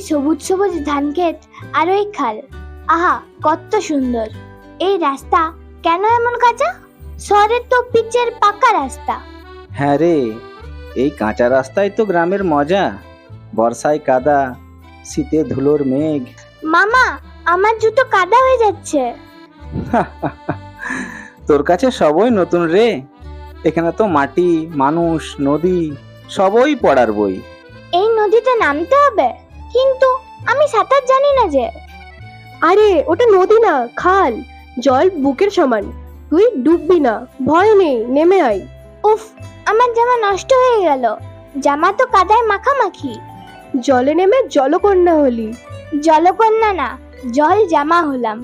সবুজ সবুজ ধান ক্ষেত আর ওই খাল, আহা কত সুন্দর। এই রাস্তা কেন এমন কাঁচা? শহরের তো পিচের পাকা রাস্তা। হ্যাঁ রে, এই কাঁচা রাস্তায় তো গ্রামের মজা। বর্ষায় কাদা, শীতে ধুলোর মেঘ। মামা, আমার জুতো কাদা হয়ে যাচ্ছে। তোর কাছে সবই নতুন রে। এখানে তো মাটি, মানুষ, নদী সবই পড়ার বই। এই নদীতে নামতে হবে, কিন্তু আমি সাঁতার জানি না যে। আরে ওটা নদী না, খাল। জল বুকের সমান। তুই ডুববি না, ভয় নেই, নেমে আয়। উফ, আমার জামা নষ্ট হয়ে গেল। জামা তো কাদায় মাখামাখি। জলে নেমে জলকন্যা হলি। জলকন্যা না, জল জামা হলাম।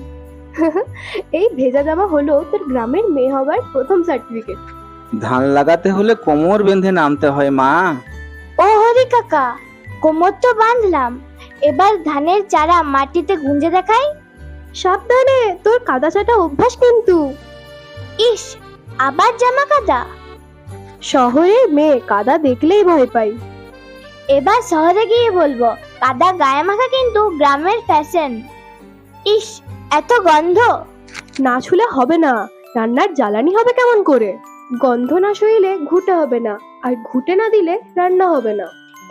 এই ভেজা জামা হলো তোর গ্রামের মেয়ে হবার প্রথম সার্টিফিকেট। ধান লাগাতে হলে কোমর বেঁধে নামতে হয় মা। ও হরি কাকা, কোমর তো বাঁধলাম, এবার ধানের চারা মাটিতে গুঁজে দেখাই। সাবধানে, তোর কাদা ছাটা অভ্যাস কিন্তু। ইস, আবার জামা কাদা। শহরের মেয়ে কাদা দেখলেই ভয় পাই। এবার শহরে গিয়ে বলবো কাদা গায়ে মাখা কিন্তু গ্রামের ফ্যাশন। ইস, এত গন্ধ। না ছুলে হবে না, রান্নার জ্বালানি হবে কেমন করে? গন্ধ না সইলে ঘুটে হবে না, আর ঘুটে না দিলে রান্না হবে না।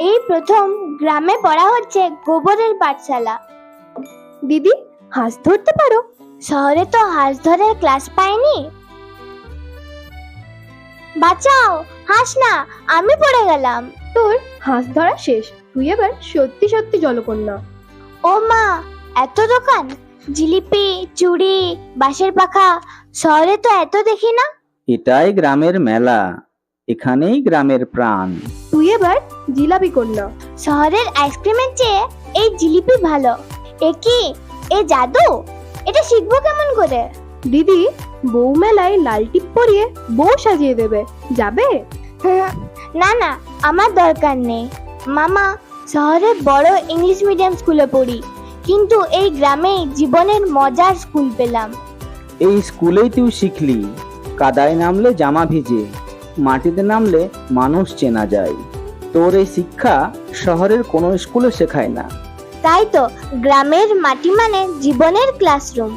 এই প্রথম গ্রামে পড়া হচ্ছে গোবরের পাঠশালা। দিদি, হাঁস ধরতে পারো? শহরে তো হাঁস ধরার ক্লাস পাইনি। বাঁচাও, হাঁস না, আমি পড়ে গেলাম। তোর হাঁস ধরা শেষ, তুই এবার সত্যি সত্যি জলকন্যা। ও মা, এত দোকান, জিলিপি, চুড়ি, বাঁশের পাখা। শহরে তো এত দেখি না। এটাই গ্রামের মেলা, এখানেই গ্রামের প্রাণ। তুই এবার জিলাপি কন্যা। শহরের আইসক্রিমের চেয়ে এই জিলিপি ভালো। এ কি, এ জাদু? এটা শিখবো কেমন করে? দিদি, বউ মেলায় লাল টিপ পরিয়ে বউ সাজিয়ে দেবে, যাবে? না না, আমার দরকার নেই। মামা, শহরে বড় ইংলিশ মিডিয়াম স্কুলে পড়ি, কিন্তু এই গ্রামেই জীবনের মজার স্কুল পেলাম। এই স্কুলেই তুই শিখলি কাদায় নামলে জামা ভিজে, মাটিতে নামলে মানুষ চেনা যায়। তোর এই শিক্ষা শহরের কোনো স্কুলে শেখায় না। তাই তো গ্রামের মাটি মানে জীবনের ক্লাসরুম।